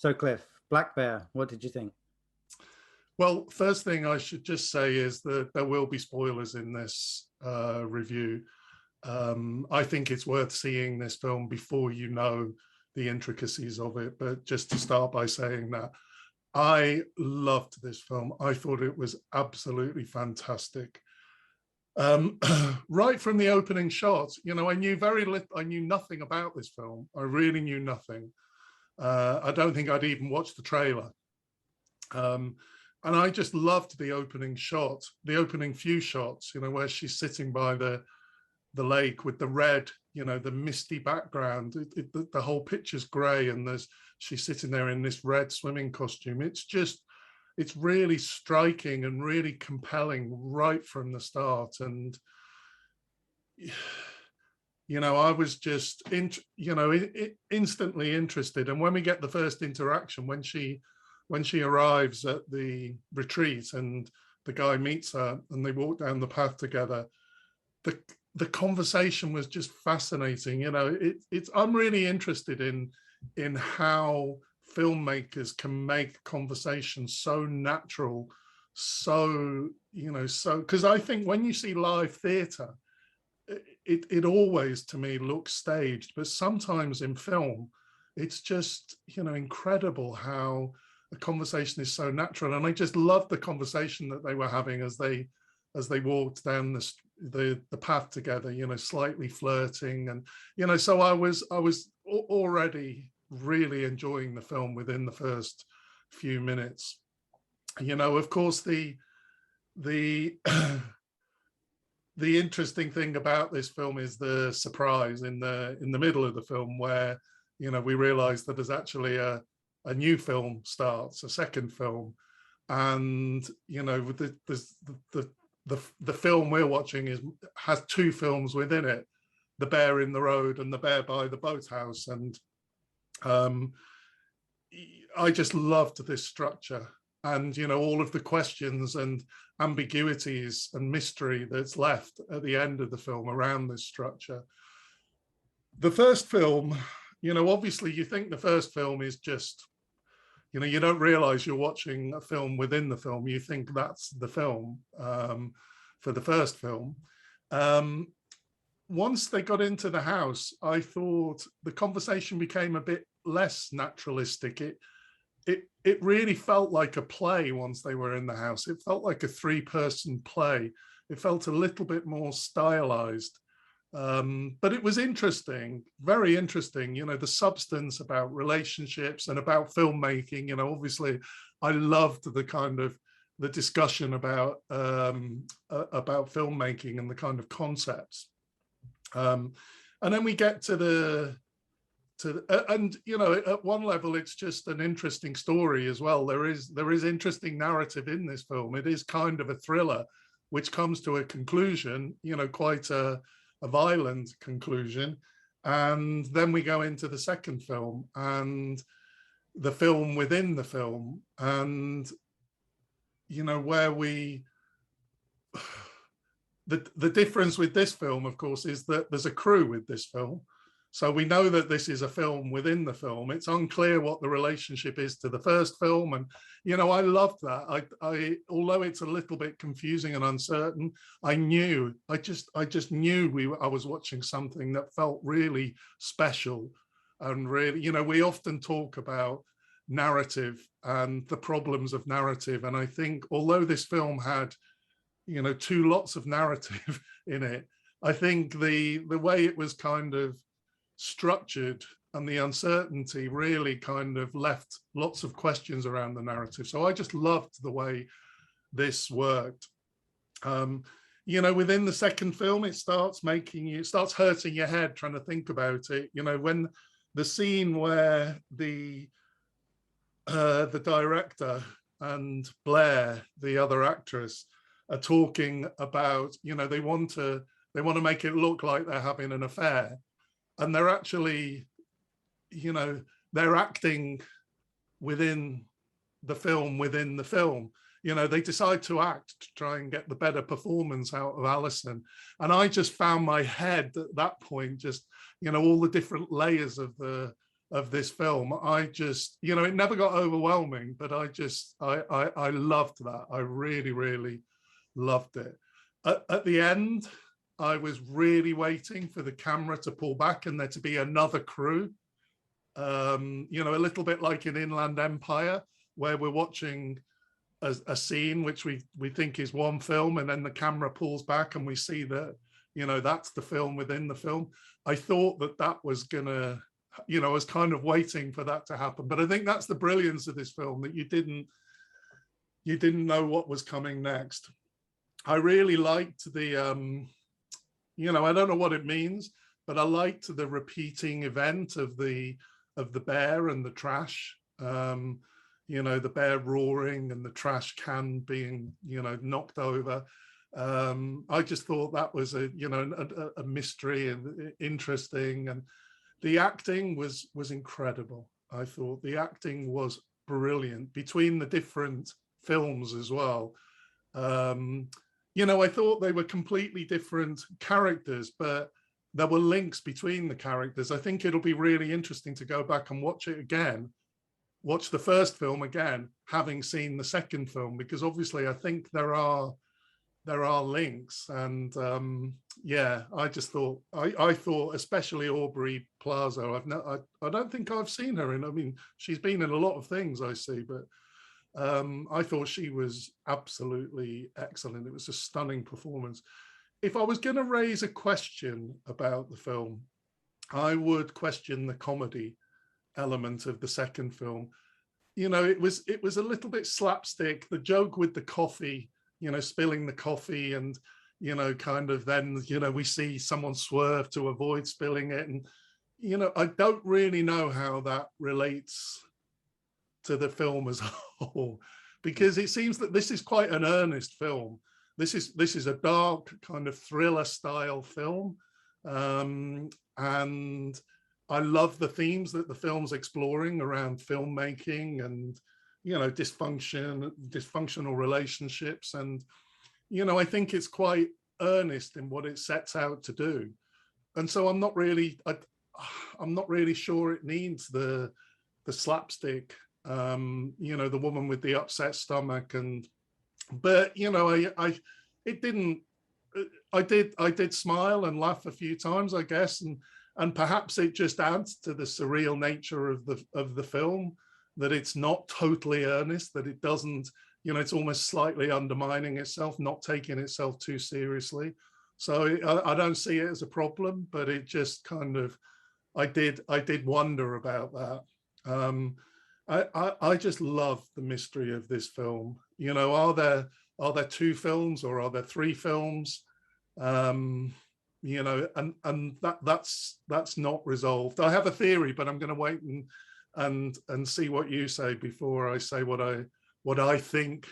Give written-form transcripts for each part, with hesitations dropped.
So Cliff, Black Bear, what did you think? Well, first thing I should just say is that there will be spoilers in this review. I think it's worth seeing this film before you know the intricacies of it. But just to start by saying that I loved this film. I thought it was absolutely fantastic. Um, right from the opening shot, I knew very little. I knew nothing about this film. I really knew nothing. I don't think I'd even watched the trailer. Um, and I just loved the opening shot, the opening few shots, where she's sitting by the lake with the red, the misty background. The whole picture's grey, and she's sitting there in this red swimming costume. It's really striking and really compelling right from the start. And I was just instantly interested. And when we get the first interaction, when she arrives at the retreat and the guy meets her and they walk down the path together, the conversation was just fascinating. I'm really interested in how filmmakers can make conversation so natural, so because I think when you see live theatre, it always to me looks staged, but sometimes in film it's just incredible how a conversation is so natural. And I just loved the conversation that they were having as they walked down the path together, slightly flirting. And so I was already really enjoying the film within the first few minutes. Of course, the the interesting thing about this film is the surprise in the middle of the film, where we realize that there's actually a new film starts, a second film. And the film we're watching has two films within it: The Bear in the Road and The Bear by the Boathouse. And I just loved this structure, and all of the questions and ambiguities and mystery that's left at the end of the film around this structure. The first film, obviously you think the first film is just, you don't realize you're watching a film within the film. You think that's the film for the first film. Once they got into the house, I thought the conversation became a bit less naturalistic. It really felt like a play once they were in the house. It felt like a three-person play. It felt a little bit more stylized. But it was interesting, very interesting, the substance about relationships and about filmmaking. Obviously I loved the kind of the discussion about filmmaking and the kind of concepts. And then we get at one level, it's just an interesting story as well. There is interesting narrative in this film. It is kind of a thriller, which comes to a conclusion, quite a violent conclusion. And then we go into the second film and the film within the film, and where the difference with this film, of course, is that there's a crew with this film. So we know that this is a film within the film. It's unclear what the relationship is to the first film. And, I loved that. I although it's a little bit confusing and uncertain, I just knew I was watching something that felt really special. And really, we often talk about narrative and the problems of narrative. And I think although this film had, two lots of narrative in it, I think the way it was kind of structured and the uncertainty really kind of left lots of questions around the narrative. So I just loved the way this worked. Within the second film, it starts hurting your head trying to think about it. When the scene where the director and Blair, the other actress, are talking about, they want to make it look like they're having an affair. And they're actually, they're acting within the film. They decide to act to try and get the better performance out of Alison. And I just found my head at that point, just, all the different layers of the of this film. I just, you know, it never got overwhelming, but I loved that. I really, really loved it. At the end, I was really waiting for the camera to pull back and there to be another crew. You know, a little bit like in Inland Empire, where we're watching a scene which we think is one film, and then the camera pulls back and we see that, you know, that's the film within the film. I thought that was gonna, you know, I was kind of waiting for that to happen. But I think that's the brilliance of this film, that you didn't know what was coming next. I really liked the, you know, I don't know what it means, but I liked the repeating event of the bear and the trash. You know, the bear roaring and the trash can being, you know, knocked over. I just thought that was a, you know, a mystery and interesting. And the acting was incredible. I thought the acting was brilliant between the different films as well. You know, I thought they were completely different characters, but there were links between the characters. I think it'll be really interesting to go back and watch it again, watch the first film again, having seen the second film, because obviously I think there are links. And yeah, I just thought, I thought, especially Aubrey Plaza, I don't think I've seen her in, I mean, she's been in a lot of things I see, but I thought she was absolutely excellent. It was a stunning performance. If I was going to raise a question about the film, I would question the comedy element of the second film. You know, it was a little bit slapstick. The joke with the coffee, you know, spilling the coffee, and, you know, kind of then, you know, we see someone swerve to avoid spilling it. And, you know, I don't really know how that relates to the film as a whole, because it seems that this is quite an earnest film. This is a dark kind of thriller style film, and I love the themes that the film's exploring around filmmaking and, you know, dysfunctional relationships. And, you know, I think it's quite earnest in what it sets out to do. And so I'm not really sure it needs the slapstick, you know, the woman with the upset stomach. And but, you know, I did smile and laugh a few times, I guess, and perhaps it just adds to the surreal nature of the film, that it's not totally earnest, that it doesn't, you know, it's almost slightly undermining itself, not taking itself too seriously. So I don't see it as a problem, but it just kind of, I did wonder about that. I just love the mystery of this film. You know, are there two films or are there three films? You know, and that's not resolved. I have a theory, but I'm going to wait and see what you say before I say what I think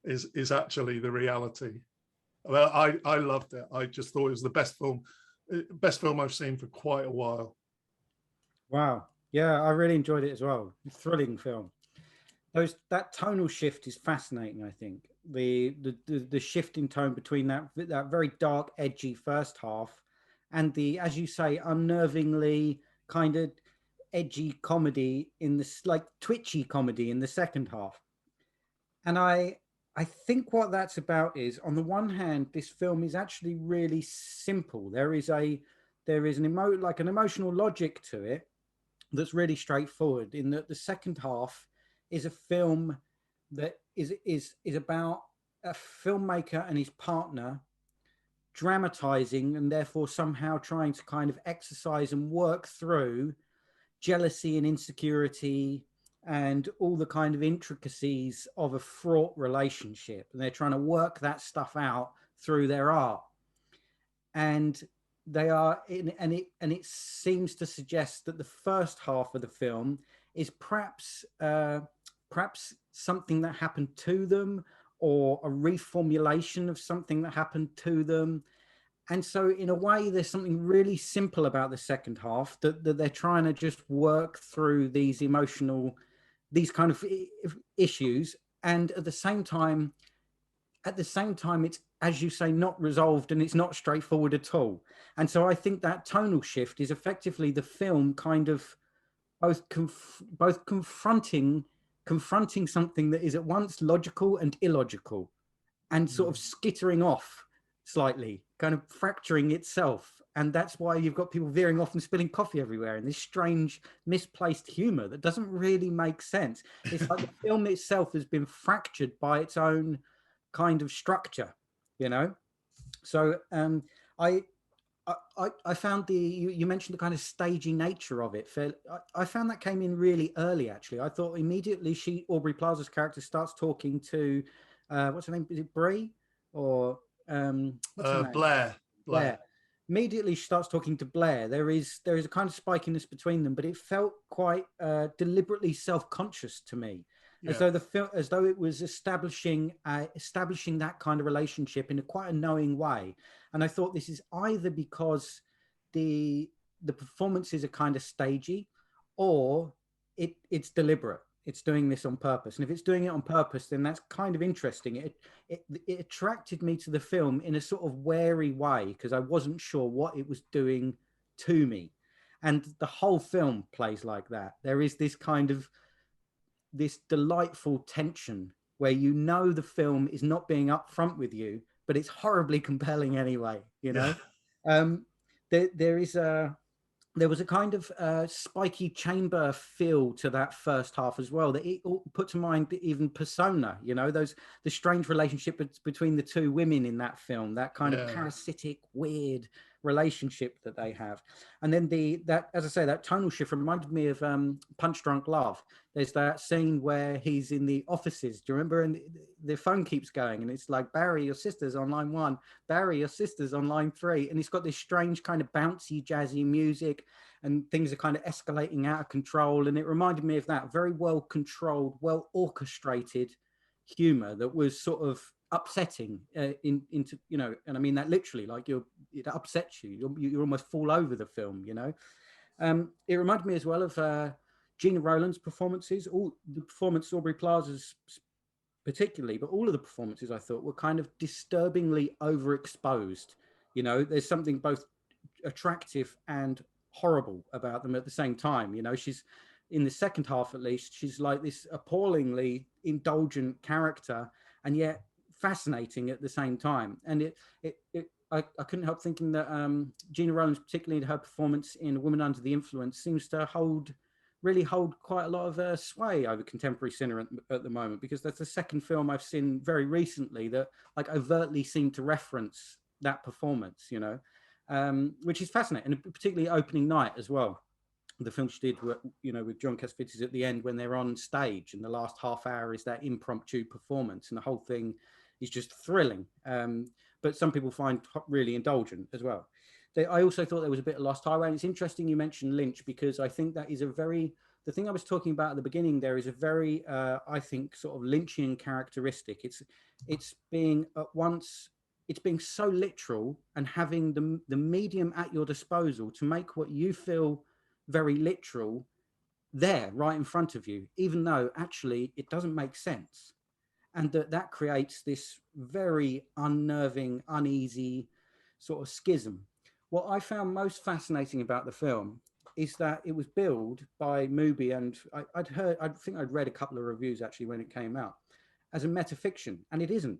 is actually the reality. Well, I loved it. I just thought it was the best film I've seen for quite a while. Wow. Yeah, I really enjoyed it as well. Thrilling film. That tonal shift is fascinating. I think the shift in tone between that very dark, edgy first half and the, as you say, unnervingly kind of edgy comedy in this, like twitchy comedy in the second half. And I think what that's about is, on the one hand, this film is actually really simple. There is an emotional logic to it that's really straightforward, in that the second half is a film that is about a filmmaker and his partner dramatizing, and therefore somehow trying to kind of exercise and work through jealousy and insecurity and all the kind of intricacies of a fraught relationship. And they're trying to work that stuff out through their art. And they are it seems to suggest that the first half of the film is perhaps something that happened to them, or a reformulation of something that happened to them. And so in a way, there's something really simple about the second half, that they're trying to just work through these kind of issues. And at the same time, it's, as you say, not resolved, and it's not straightforward at all. And so I think that tonal shift is effectively the film kind of both confronting something that is at once logical and illogical, and sort of skittering off slightly, kind of fracturing itself. And that's why you've got people veering off and spilling coffee everywhere, and this strange misplaced humor that doesn't really make sense. It's like the film itself has been fractured by its own kind of structure, you know. So I I found you mentioned the kind of stagey nature of it. I found that came in really early, actually. I thought immediately Aubrey Plaza's character starts talking to, what's her name? Is it Brie or what's her name? Blair. Blair. Immediately she starts talking to Blair. There is a kind of spikiness between them, but it felt quite deliberately self-conscious to me, as though it was establishing that kind of relationship in quite a knowing way. And I thought this is either because the performances are kind of stagey, or it's deliberate. It's doing this on purpose. And if it's doing it on purpose, then that's kind of interesting. It attracted me to the film in a sort of wary way, because I wasn't sure what it was doing to me. And the whole film plays like that. There is this kind of this delightful tension where you know the film is not being upfront with you, but it's horribly compelling anyway, you know. There was a kind of spiky chamber feel to that first half as well, that it put to mind even Persona, you know, the strange relationship between the two women in that film, that kind of parasitic, weird relationship that they have. And then as I say, that tonal shift reminded me of Punch Drunk Love. There's that scene where he's in the offices, do you remember? And the phone keeps going, and it's like, Barry, your sister's on line 1, Barry, your sister's on line 3, and it's got this strange kind of bouncy, jazzy music, and things are kind of escalating out of control. And it reminded me of that very well controlled, well orchestrated humor that was sort of upsetting into, you know, and I mean that literally, like it upsets you. You almost fall over the film, you know. It reminded me as well of Gina Rowland's performances, all the performance, Aubrey Plaza's particularly, but all of the performances I thought were kind of disturbingly overexposed. You know, there's something both attractive and horrible about them at the same time. You know, she's in the second half, at least, she's like this appallingly indulgent character, and yet fascinating at the same time. And I couldn't help thinking that Gina Rowland, particularly in her performance in A Woman Under the Influence, seems to really hold quite a lot of sway over contemporary cinema at the moment, because that's the second film I've seen very recently that like overtly seemed to reference that performance, you know, which is fascinating, and particularly opening night as well. The film she did, you know, with John Cassavetes at the end when they're on stage, and the last half hour is that impromptu performance, and the whole thing is just thrilling. But some people find really indulgent as well. I also thought there was a bit of Lost Highway, and it's interesting you mentioned Lynch, because I think that is the thing I was talking about at the beginning there is a very, I think, sort of Lynchian characteristic. It's being so literal, and having the medium at your disposal to make what you feel very literal there right in front of you, even though actually it doesn't make sense. And that creates this very unnerving, uneasy sort of schism. What I found most fascinating about the film is that it was billed by Mubi, and I think I'd read a couple of reviews actually when it came out, as a metafiction, and it isn't,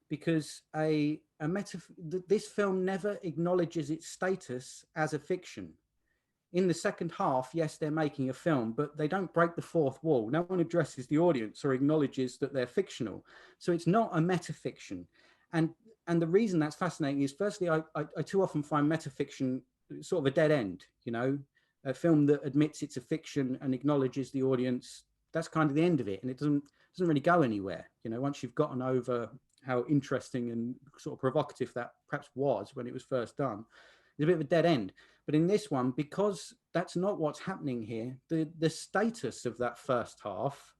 because this film never acknowledges its status as a fiction. In the second half, yes, they're making a film, but they don't break the fourth wall. No one addresses the audience or acknowledges that they're fictional. So it's not a metafiction. And the reason that's fascinating is, firstly, I too often find metafiction sort of a dead end, you know, a film that admits it's a fiction and acknowledges the audience. That's kind of the end of it. And it doesn't really go anywhere. You know, once you've gotten over how interesting and sort of provocative that perhaps was when it was first done, it's a bit of a dead end. But in this one, because that's not what's happening here, the status of that first half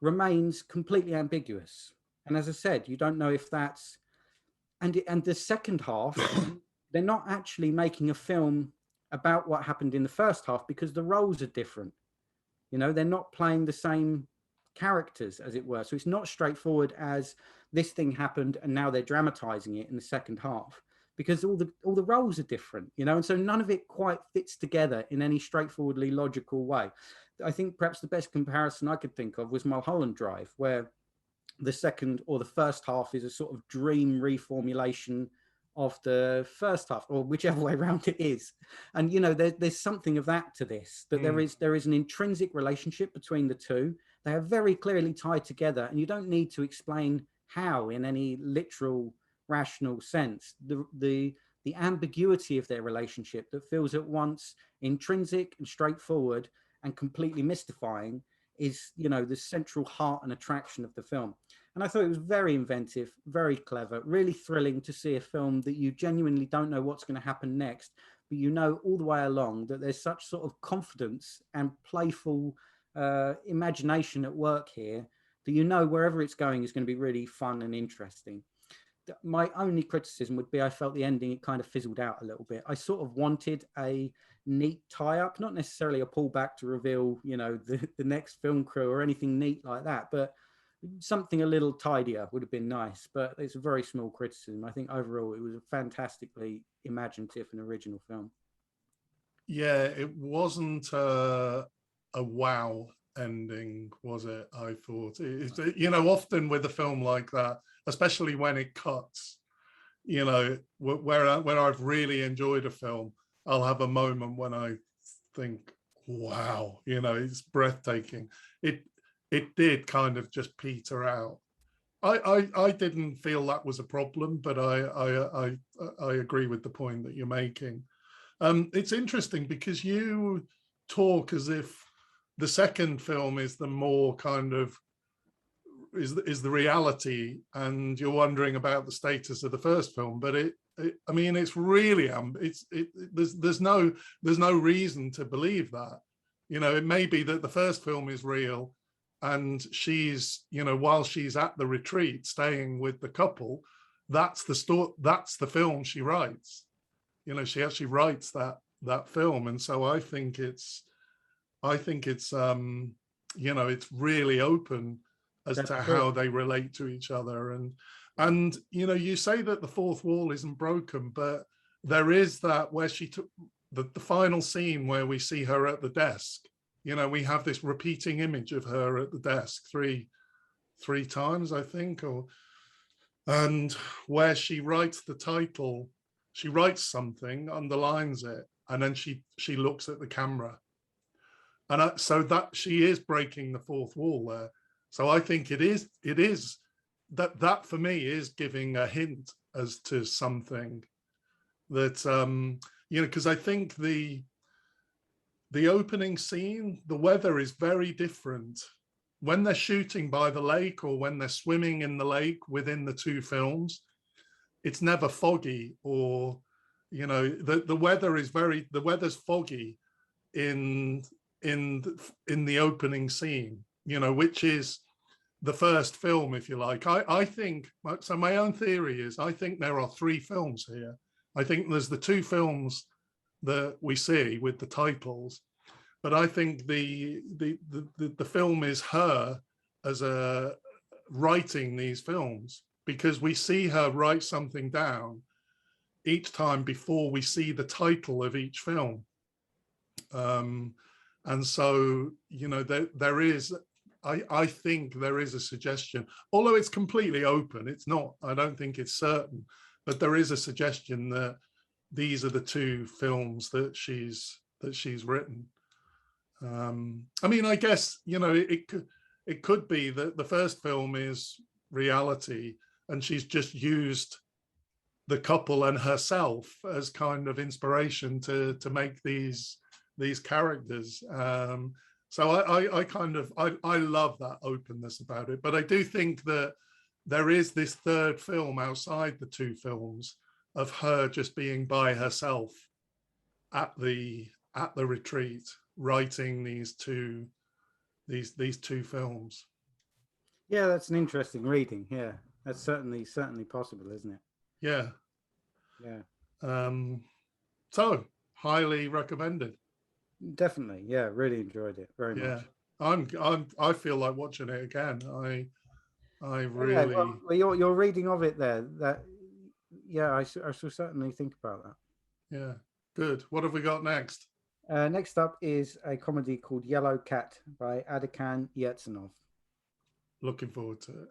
remains completely ambiguous. And as I said, you don't know if that's, and the second half, they're not actually making a film about what happened in the first half, because the roles are different. You know, they're not playing the same characters, as it were. So it's not straightforward as this thing happened and now they're dramatizing it in the second half. because all the roles are different, you know, and so none of it quite fits together in any straightforwardly logical way. I think perhaps the best comparison I could think of was Mulholland Drive, where the second or the first half is a sort of dream reformulation of the first half, or whichever way around it is. And you know, there's something of that to this, that there is an intrinsic relationship between the two. They are very clearly tied together, and you don't need to explain how in any literal rational sense. The ambiguity of their relationship that feels at once intrinsic and straightforward and completely mystifying is, you know, the central heart and attraction of the film. And I thought it was very inventive, very clever, really thrilling to see a film that you genuinely don't know what's going to happen next, but you know all the way along that there's such sort of confidence and playful imagination at work here that you know wherever it's going is going to be really fun and interesting. My only criticism would be I felt the ending, it kind of fizzled out a little bit. I sort of wanted a neat tie-up, not necessarily a pullback to reveal, you know, the next film crew or anything neat like that, but something a little tidier would have been nice. But it's a very small criticism. I think overall it was a fantastically imaginative and original film. Yeah, it wasn't a wow ending, was it? I thought, you know, often with a film like that, especially when it cuts, you know, where I've really enjoyed a film, I'll have a moment when I think, wow, you know, it's breathtaking. It did kind of just peter out. I didn't feel that was a problem, but I agree with the point that you're making. It's interesting because you talk as if the second film is the more kind of is the reality, and you're wondering about the status of the first film. But I mean, it's really there's no reason to believe that. You know, it may be that the first film is real, and she's, you know, while she's at the retreat staying with the couple, that's the story, that's the film she writes. You know, she actually writes that film, and so I think it's you know, it's really open as to how they relate to each other. And you know, you say that the fourth wall isn't broken, but there is that where she took the final scene where we see her at the desk. You know, we have this repeating image of her at the desk three times, I think, and where she writes the title, she writes something, underlines it, and then she looks at the camera. And so that she is breaking the fourth wall there. So I think it is that for me is giving a hint as to something that, you know, because I think the opening scene, the weather is very different when they're shooting by the lake or when they're swimming in the lake within the two films. It's never foggy, or, you know, the weather's foggy in the opening scene, you know, which is the first film, if you like. I think, so my own theory is, I think there are three films here. I think there's the two films that we see with the titles, but I think the film is her as a writing these films, because we see her write something down each time before we see the title of each film. And so, you know, there is, I think there is a suggestion, although it's completely open. It's not, I don't think it's certain, but there is a suggestion that these are the two films that she's written. I mean, I guess, you know, it could be that the first film is reality, and she's just used the couple and herself as kind of inspiration to make these characters. So I love that openness about it. But I do think that there is this third film outside the two films of her just being by herself at the retreat, writing these two films. Yeah, that's an interesting reading. Yeah, that's certainly possible, isn't it? Yeah. Yeah. So highly recommended. Definitely. Yeah, really enjoyed it very much. I feel like watching it again. I really. Yeah, well, your reading of it there, that, yeah, I shall certainly think about that. Yeah, good. What have we got next? Next up is a comedy called Yellow Cat by Adikan Yetzenov. Looking forward to it.